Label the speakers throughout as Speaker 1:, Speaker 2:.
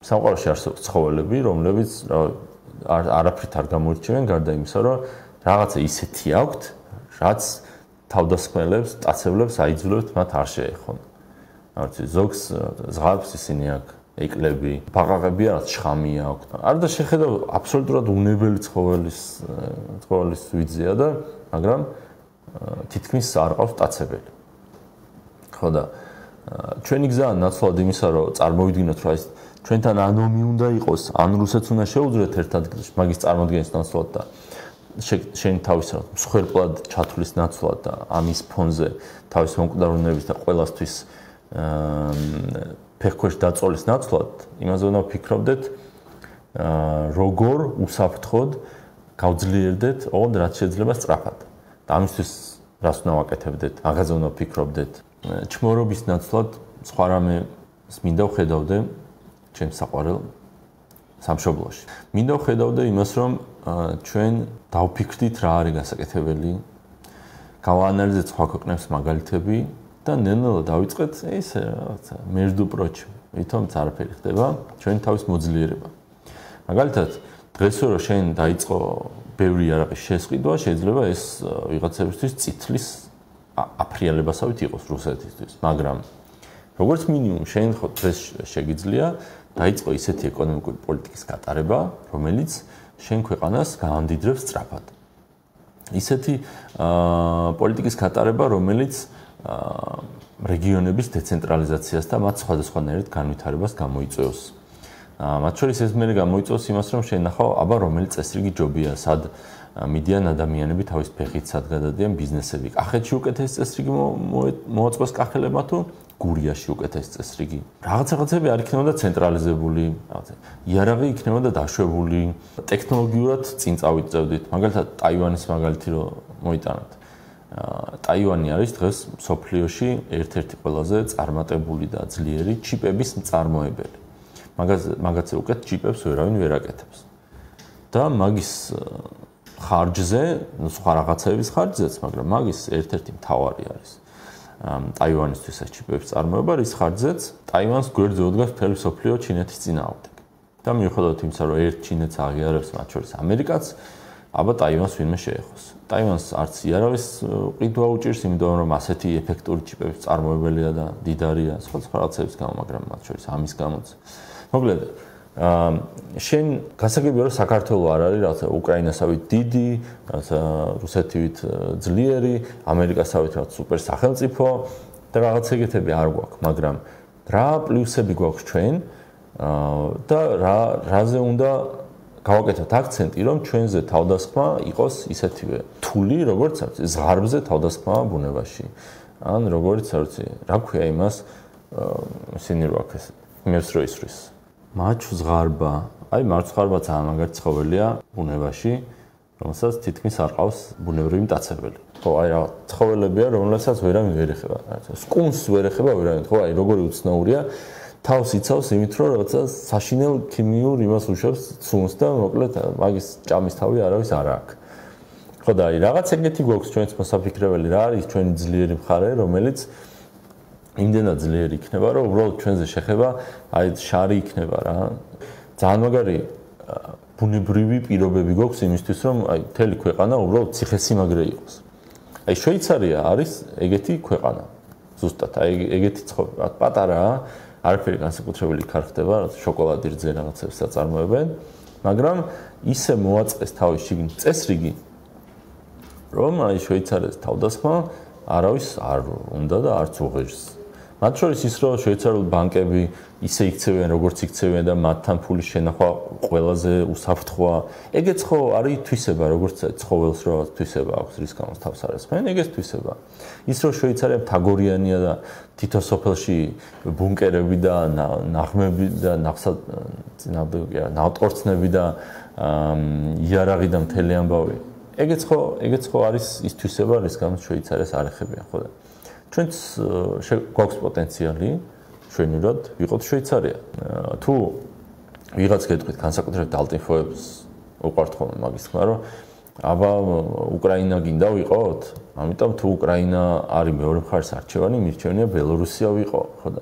Speaker 1: სამყაროში არსებობს ცხოველები, რომლებიც არაფრით არ გამოირჩევიან გარდა იმისა, რომ რაღაცა ისეთი აქვთ, რაც თავდასხმელებს, ტაცებლებს აიძულებთ მათ არ შეეხონ. ზოგს ზღაპს ისინი აქვს, ეკლები, ბაყაყები რაც შხამი აქვს. არ და შეხედა აბსოლუტურად უნებელი ცხოველის ვიძია და მაგრამ თითქმის არ ყავს ტაცებელი. ხო და ჩვენი გზაა ნაცვლად იმისა, რომ წარმოვიდგინოთ, რომ ჩვენთან ან ომი უნდა იყოს, ან რუსეთს უნდა შეუძლიათ ერთ ადგილში, მაგის წარმოადგენის ნაცვლად და შენ თავის მსხვერპლად ჩათვლის ნაცვლად და ამის ფონზე თავის მომკვდარუნების და ყველასთვის ფეხქვეშ დაწოლის ნაცვლად, იმაზე უნდა ვფიქრობდეთ, როგორ უსაფრთხოდ გავძლიერდეთ ოღონდ რაც შეიძლება სწრაფად. და ამისთვის რას უნდა ვაკეთებდეთ, მაგაზე უნდა ვფიქრობდეთ. ჩმორობის ნაცვლად სხვა რამეს მინდა ვხედავდე ჩემს საყვარელ სამშობლოში. მინდა ვხედავდე იმას, რომ ჩვენ დავფიქრდით რა არის გასაკეთებელი, გავაანალიზეთ სხვა ქვეყნების მაგალითები და ნელ-ნელა დავიწყეთ ესე რაღაცა მერდუპროჩ, ვითომაც არაფერი ხდება, ჩვენი თავის მოძლიერება. მაგალითად, დღეს რო შენ დაიწყო ბევრი იარაღის შესყიდვა, შეიძლება ეს ვიღაცებისთვის წითლის აფრიალებასავით იყოს რუსეთისთვის, მაგრამ როგორც მინიმუმ შენ ხო დღეს შეგიძლია დაიწყო ისეთი ეკონომიკური პოლიტიკის გატარება, რომელიც შენ ქვეყანას გაამდიდრებს სწრაფად. ისეთი პოლიტიკის გატარება, რომელიც რეგიონების დეცენტრალიზაციას და მათ სხვადასხვანაირად განვითარებას გამოიწვევს. მათ შორის ეს მე გამოიწვევს იმას, რომ შენახავ, აბა რომელი წესრიგი ჯობია, სად მიდიან ადამიანები თავის ფეხით, სად გადადიან ბიზნესები. კახეთში უკეთესი წესრიგი მოაწყვეს კახელებმა თუ გურიაში უკეთესი წესრიგი. რაღაცები არ იქნებოდა ცენტრალიზებული, იარაღი იქნებოდა დაშვებული, ტექნოლოგიურად წინ წავიწევდით. მაგალითად, ტაივანის მაგალითი რო მოიტანოთ. ტაივანი არის დღეს მსოფლიოში ერთ-ერთი ყველაზე წარმატებული და ძლიერი ჩიპების მწარმოებელი. მაგაზე უკეთ ჩიპებს ვერავინ ვერ აკეთებს. და მაგის ხარჯზე, სხვა რაღაცების ხარჯზეც, მაგრამ მაგის ერთ-ერთი მთავარი არის. ტაივანისთვის ეს ჩიპების წარმოება, რის ხარჯზეც ტაივანს გვერდზე უდგას მთელი მსოფლიო ჩინეთის წინააღმდეგ. და მიუხედავად იმისა, რომ ერთ ჩინეთს აღიარებს, მათ შორის ამერიკაც, აბა ტაივანს ვინმე შეეხოს. ტაივანს არც იარაღის ყიდვა უჭირს, იმიტომ რომ ასეთი ეფექტური ჩიპების წარმოებელია და დიდარია სხვა რაღაცების გამო, მაგრამ მათ შორის ამის გამოც. მოკლედ, შენ გასაგებია რომ საქართველოს არ არის რაღაცა უკრაინასავით დიდი, რაღაცა რუსეთივით ძლიერი, ამერიკასავით რაღაც სუპერ სახელმწიფო და რაღაც ეგეთები არ გვაქვს, მაგრამ რა პლუსები გვაქვს ჩვენ და რაზე უნდა გავაკეთოთ აქცენტი, რომ ჩვენზე თავდასხმა იყოს ისეთივე რთული, როგორც ზღარბზე თავდასხმა ბუნებაში. ან როგორც არ ვიცი, რა ქვია იმას, ისინი რო აქ მერს რო ისვრის. მაჩვ ზღარბა, აი მარცხვარბა ძალიან მაგარი ცხოველია ბუნებაში, რომელსაც თითქმის არ ყავს ბუნებრივი მტაცებელი. ხო, აი რა ცხოველებია, რომელსაც ვერავინ ვერ ეხება. სკუნს ვერ ეხება ვერავინ, ხო, აი როგორი უცნაურია. თავს იცავს იმით, რომ რაღაცა საშინელ ქიმიურ იმას უშვებს ცუნს და მოკლედ მაგის ჭამის თავი არავის არ აქვს. ხო და აი რაღაც ეგეთი გვაქვს ჩვენს მოსაფიქრებელი, რა არის ჩვენი ძლიერი მხარე, რომელიც იმდენად ძლიერი იქნება, რომ უბრალოდ ჩვენზე შეხება, აი შარი იქნება რა. ძალიან მაგარი ბუნებრივი პირობები გვაქვს იმისთვის, რომ აი მთელი ქვეყანა უბრალოდ ციხესიმაგრე იყოს. აი შვეიცარია არის ეგეთი ქვეყანა. ზუსტად აი ეგეთი პატარაა, არაფერი განსაკუთრებული იქ არ ხდება, შოკოლადი რძე რაღაცებს აწარმოებენ, მაგრამ ისე მოაწყეს თავის შიგნით წესრიგი, რომ აი შვეიცარიის თავდასხმა არავის არ უნდა და არც უღეჟს. მათ შორის ის, რომ შვეიცარიული ბანკები ისე იქცევიან, როგორც იქცევიან და მათთან ფულის შენახვა ყველაზე უსაფრთხოა. ეგეც ხო არის თვისება, როგორც ცხოველს რო თვისება აქვს, რის გამოც თავს არ ესმენ, ეგეც თვისება. ის, რომ შვეიცარია მთაგორიანია და თითო სოფელში ბუნკერები და ნაღმები და ნავტორცნები და იარაღი და მთელი ამბავი. ეგეც ხო არის ის თვისება, რის გამოც შვეიცარიას არ ეხებიან, ხო და ჩვენც გვაქვს პოტენციალი შვენივრად ვიყოთ შვეიცარია. თუ ვიღაც გეტყვით განსაკუთრებით ალტინფოებს უყვართ ხოლმე მაგის თქმა, რომ აბა უკრაინა გინდა ვიყოთ, ამიტომ თუ უკრაინა არის მეორე მხარის არჩევანი, მირჩევნია ბელორუსია ვიყო, ხო და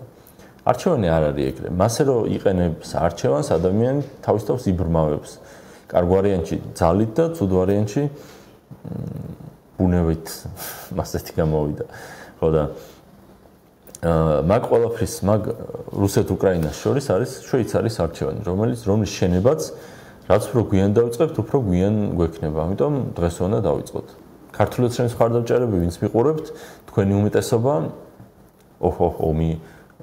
Speaker 1: არჩევანი არ არის ეგრე. მასე რომ იყენებს არჩევანს ადამიანი თავის თავს იბრმავებს. კარგ ვარიანტში ძალით და ცუდ ვარიანტში ბუნებით მასეთი გამოვიდა. ხო და მაგ ყველაფრის რუსეთ-უკრაინას შორის არის შვეიცარიის არჩევანი, რომლის შენებაც რაც უფრო გვიან დავიწყებთ, უფრო გვიან გვექნება. ამიტომ დღეს უნდა დავიწყოთ. ქართული ოცნების მხარდამჭერები, ვინც მიყურებთ, თქვენი უმეტესობა ომი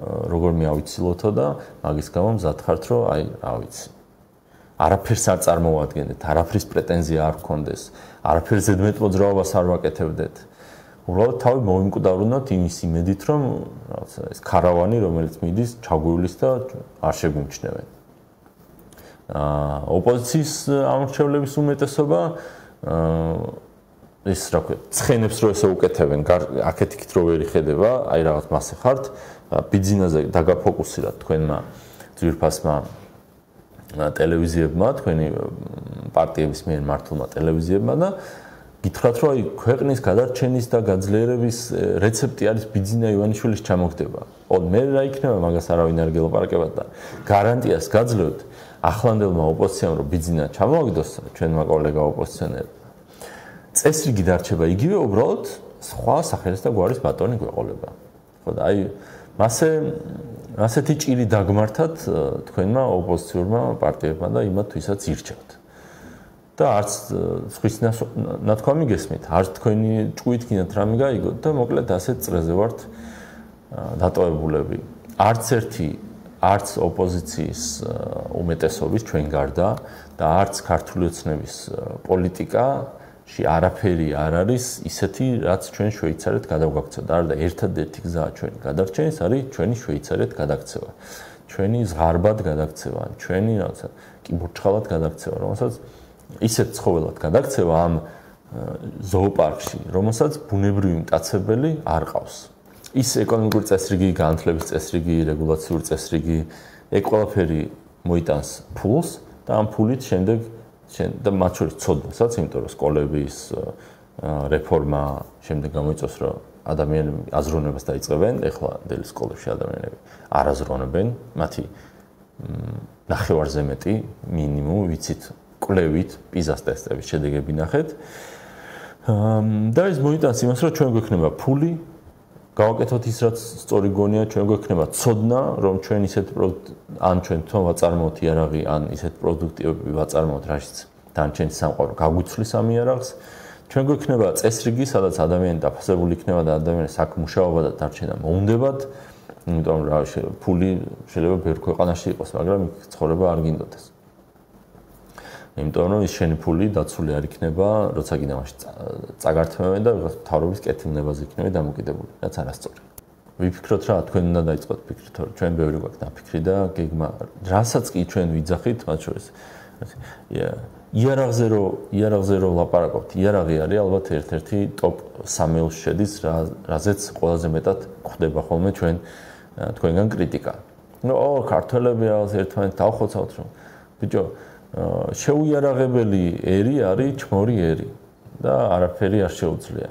Speaker 1: როგორ მიავიცილოთო და მაგის გამო მზად ხართ, რომ რა ვიცი. არაფერს არ წარმოვადგენდეთ, არაფრის პრეტენზია არ გქონდეს, არაფერს ზედმეტ მოძრაობას არ ვაკეთებდეთ. უბრალოდ თავი მოვიმკვდავრუნოთ იმის იმედით, რომ ეს ქარავანი, რომელიც მიდის, ჩაგვივლის და არ შეგვიმჩნევენ. ოპოზიციის ამორჩევლების უმეტესობა ეს რა ქვია, ცხენებს რო ესე უკეთებენ, აქეთ-იქით რო ვერ იხედება, აი რაღაც მასე ხართ, ბიძინაზე დაგაფოკუსირდეთ თქვენმა ძვირფასმა ტელევიზიებმა, თქვენი პარტიების მიერ მართულმა ტელევიზიებმა და გითხრათ, რომ აი ქვეყნის გადარჩენის და გაძლიერების რეცეპტი არის ბიძინა ივანიშვილის ჩამოგდება. მე რა იქნება მაგას არავინ არ გელაპარაკებათ და გარანტიას გაძლევთ ახლანდელმა ოპოზიციამ, რომ ბიძინა ჩამოაგდოს ჩვენმა კოლეგა ოპოზიციონერებმა. წესრიგი დარჩება იგივე, უბრალოდ სხვა სახელის და გვარის ბატონი გვეყოლება. ხო და აი ასეთი ჭირი დაგმართათ თქვენმა ოპოზიციურმა პარტიებმა და იმათ ვისაც ირჩევთ. და არც სხვის ნათქვამი გესმით, არც თქვენი ჭუით კიდათ რამე გაიგოთ და მოკლედ ასეთ წრეზე ვართ დატოვებულები. არც ოპოზიციის უმეტესობის ჩვენ გარდა და არც ქართული ოცნების პოლიტიკაში არაფერი არ არის ისეთი, რაც ჩვენ შვეიცარიეთ გადავგაქცევთ. და ერთადერთი გზა ჩვენი გადარჩენის არის ჩვენი შვეიცარიეთ გადაქცევა. ჩვენი ზღარბად გადაქცევა, ჩვენი რაღაცა კიბურჩხალად გადაქცევა, რომელსაც ისეთ ცხოველად გადაქცევა ამ ზოოპარკში, რომელსაც ბუნებრივი მტაცებელი არ ყავს. ის ეკონომიკური წესრიგი, განათლების წესრიგი, რეგულაციური წესრიგი, ეგ ყველაფერი მოიტანს ფულს და ამ ფულით შემდეგ და მათ შორის ცოდნასაც, იმიტომ რომ სკოლების რეფორმა შემდეგ გამოიწვევს, რომ ადამიანები აზროვნებას დაიწყებენ, ეხლა დელი სკოლებში ადამიანები არ აზროვნებენ, მათი ნახევარზე მეტი მინიმუმ ვიცით კვლევით პიზას ტესტების შედეგები ნახეთ. და ეს მოიტანს იმას, რომ ჩვენ გვექნება ფული, გავაკეთოთ ის, რაც სწორი გონია, ჩვენ გვექნება ცოდნა, რომ ჩვენ ისეთ ან ჩვენ თვითონ ვაწარმოოთ იარაღი, ან ისეთ პროდუქტივები ვაწარმოოთ, რაშიც დანარჩენი სამყარო გაგვიცვლის ამ იარაღს. ჩვენ გვექნება წესრიგი, სადაც ადამიანი დაფასებული იქნება და ადამიანის აქ მუშაობა და დარჩენა მოუნდებათ. იმიტომ რომ ფული შეიძლება ბევრ ქვეყანაში იყოს, მაგრამ იქ ცხოვრება არ გინდოდეს. იმიტომ რომ ის შენი ფული დაცული არ იქნება, როცა კიდე მაშინ წაგართმევენ და მთავრობის კეთილნებაზე იქნება დამოკიდებული, რაც არასწორია. ვიფიქროთ რა, თქვენ უნდა დაიწყოთ ფიქრით, რომ ჩვენ ბევრი გვაქვს დაფიქრი და გეგმა, რასაც კი ჩვენ ვიძახით, მათ შორის იარაღზე რო ლაპარაკობთ, იარაღი არის ალბათ ერთ-ერთი ტოპ 3-ში შედის, რაზეც ყველაზე მეტად გვხვდება ხოლმე თქვენგან კრიტიკა. ქართველები რაღაც ერთმანეთს დავხოცავთ, რომ ბიჭო შეუიარაღებელი ერი არის ჩმორი ერი და არაფერი არ შეუძლია.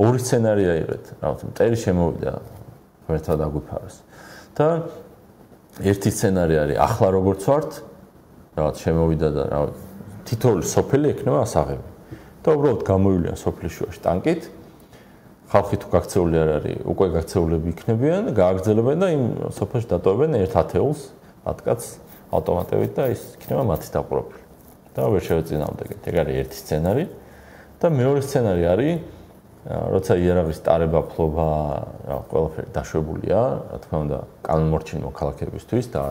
Speaker 1: ორი სცენარია იღეთ, რაღაც მტერი შემოვიდა, ღმერთმა დაგვიფაროს. და ერთი სცენარი არის ახლა როგორც ვართ, რაღაც შემოვიდა და რაღაც თითოეული სოფელი ექნება ასაღები. და უბრალოდ გამოივლიან სოფლის შუაში ტანკით. ხალხი თუ გაქცეული არ არის, უკვე გაქცეულები იქნებიან, გააგრძელებენ და იმ სოფელში დატოვებენ ერთ ათეულს, ათკაც ავტომატებით და ის იქნება მათი დაყრობილი. და ვერ შევეწინააღმდეგეთ. ეგ არის ერთი სცენარი და მეორე სცენარი არის, როცა იარაღის ტარება, ფლობა, ყველაფერი დაშვებულია, რა თქმა უნდა, კანონმორჩენი მოქალაქეებისთვის და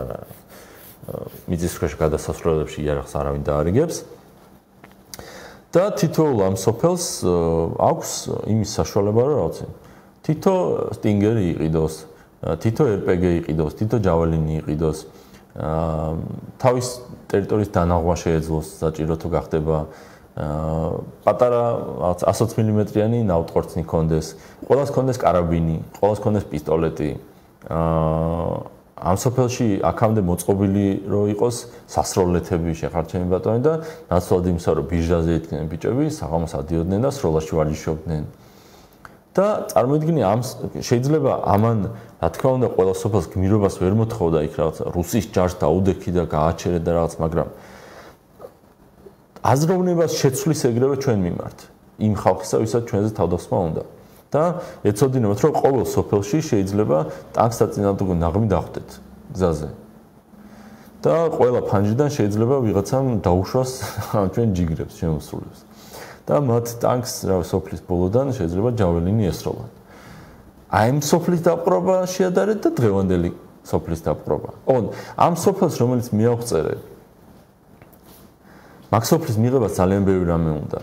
Speaker 1: მიწისქვეშ გადასასვლელებში იარაღს არავინ დაარიგებს. და თითოეულ ამ სოფელს აქვს იმის საშუალება, რომ რაღაცა თითო სტინგერი იყიდოს, თითო RPG იყიდოს, თითო ჯაველინი იყიდოს. თავის ტერიტორიის დანაღვა შეეძლოს, საჭირო თუ გახდება პატარა 120 მმ-იანი ნავთქორწნი კონდეს, ყველას კონდეს კარაბინი, ყველას კონდეს პისტოლეტი. ამ სოფელში აქამდე მოწყობილი რო იყოს სასროლეთები შეხარჩენი ბატონი და ნაცვლად იმისა, რომ ბირჟაზე იდგნენ ბიჭები, საღამოს ადიოდნენ და სროლაში ვარჯიშობდნენ. და წარმოიდგინე ამ შეიძლება ამან რა თქმა უნდა ყველა სოფელს გმირობას ვერ მოთხოვდა იქ რაღაც რუსის ჯარს დაუდექი და გააჩერე და რაღაც მაგრამ აზროვნებას შეცვლის ეგრევე ჩვენ მიმართ იმ ხალხისა ვისაც ჩვენზე თავდასხმა უნდა და ეცოდინებათ რომ ყოველ სოფელში შეიძლება ტანკს დაწინააღმდეგო ნაღმი დახვდეთ გზაზე და ყველა ფანჯრიდან შეიძლება ვიღაცამ დაუშვას ჩვენ ჯიგრებს შემოსრულებს და მათ ტანკს რა სოფლის ბოლოდან შეიძლება ჯაველინი ესროლან აი ამ სოფლის დაპყრობა შეადარეთ და დღევანდელი სოფლის დაპყრობა ამ სოფელს რომელიც მიაღწერე მაგ სოფლის მიღება ძალიან ბევრი რამე უნდა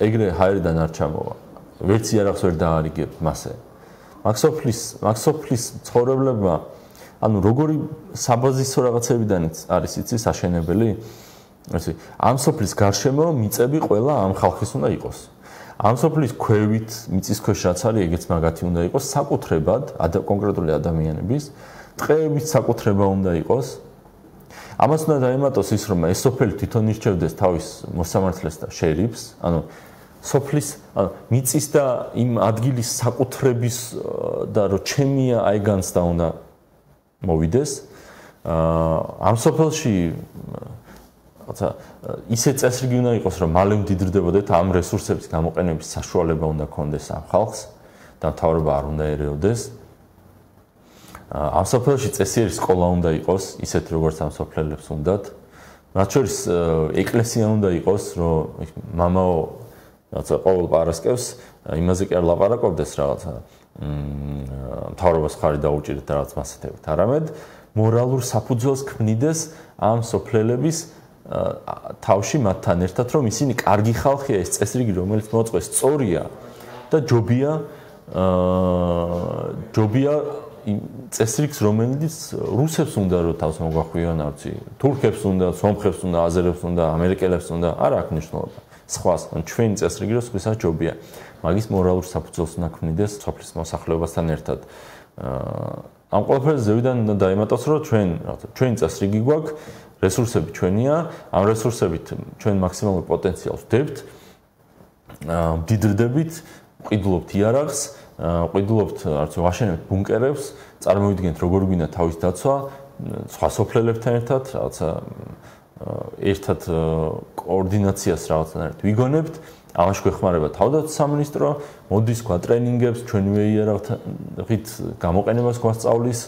Speaker 1: ეგრე ჰაერიდან არ ჩამოვა ვერც იარაღს ვერ დაარიგებ მასე მაგ სოფლის ცხოვრებლებმა ანუ როგორი საბაზისო რაღაცებიდანიც არის იცი საშენებელი ესე ამ სოფლის გარშემო მიწები ყველა ამ ხალხის უნდა იყოს ამ სოფლის ქვევით მიწისქვეშ რაც არის ეგეც მაგათი უნდა იყოს საკუთრებად კონკრეტული ადამიანების ტყეებით საკუთრება უნდა იყოს ამას უნდა დაემატოს ის რომ ეს სოფელი თვითონ ირჩევდეს თავის მოსამართლეს და შერიფს ანუ სოფლის მიწის და იმ ადგილის საკუთრების და რო ჩემია აიგანს და უნდა მოვიდეს ამ სოფელში რაცა ისე წესრიგი უნდა იყოს რომ მალე მდიდრდებოდეთ ამ რესურსების გამოყენების საშუალება უნდა ქონდეს ამ ხალხს და მთავრობა არ უნდა ერეოდეს ამ სოფელში წესიერი სკოლა უნდა იყოს ისეთ როგორც ამ სოფლელებს უნდათ მათ შორის ეკლესია უნდა იყოს რომ მამაო რაცა ყოველ პარასკევს იმაზე კი არ ლაპარაკობდეს რაღაცა მთავრობას ხარი დაუჭირეთ და რაღაც მასეთებით არამედ მორალურ საფუძველს ქმნიდეს ამ სოფლელების თავში მათთან ერთად რომ ისინი კარგი ხალხია ეს წესრიგი რომელიც მოწყვეს სწორია და ჯობია წესრიგს რომელიც რუსებს უნდა რომ თავს მოგვახვიონ არ ვიცი თურქებს უნდა სომხებს უნდა აზერებს უნდა ამერიკელებს უნდა არ აქვს მნიშვნელობა სხვას ან ჩვენი წესრიგი რომ სხვისას ჯობია მაგის მორალურ საფუძველს უნდა ქმნიდეს სოფლის მოსახლეობასთან ერთად ამ ყველაფერს ზევიდან უნდა დაემატოს რომ ჩვენი წესრიგი გვაქვს რესურსები ჩვენია ამ რესურსებით ჩვენ მაქსიმალურ პოტენციალს ვდებთ მდიდრდებით ვყიდულობთ იარაღს ვყიდულობთ არც ვაშენებთ ბუნკერებს წარმოვიდგინეთ როგორ გვინდა თავის დაცვა სხვა სოფლელებთან ერთად რაღაცა ერთად კოორდინაციას რაღაცნაირად ვიგონებთ ამაში გვეხმარება თავდაცვის სამინისტრო მოდის გვატრენინგებს ჩვენივე იარაღით გამოყენებას გვასწავლის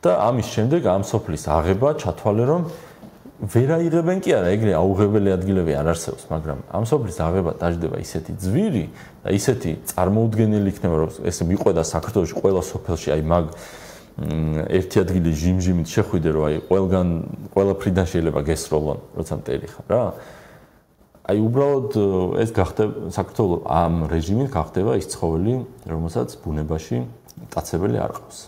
Speaker 1: და ამის შემდეგ ამ სოფლის აღება ჩათვალე რომ ვერ აიღებენ კი არა ეგრე აუღებელი ადგილები არ არსებობს მაგრამ ამ სოფლის აღება დაждდება ისეთი ძვირი და ისეთი წარმოუდგენელი იქნება რომ ესე მიყვედა საქართველოში ყველა სოფელში აი მაგ ერთი ადგილი ჟიმჟიმით შეხვიდე რომ აი ყველაფრიდან შეიძლება გესროლონ როცა მტერი ხარ რა აი უბრალოდ ეს გახდება საქართველოს ამ რეჟიმით გახდება ის ცხოველი რომელსაც ბუნებაში მტაცებელი არ ყავს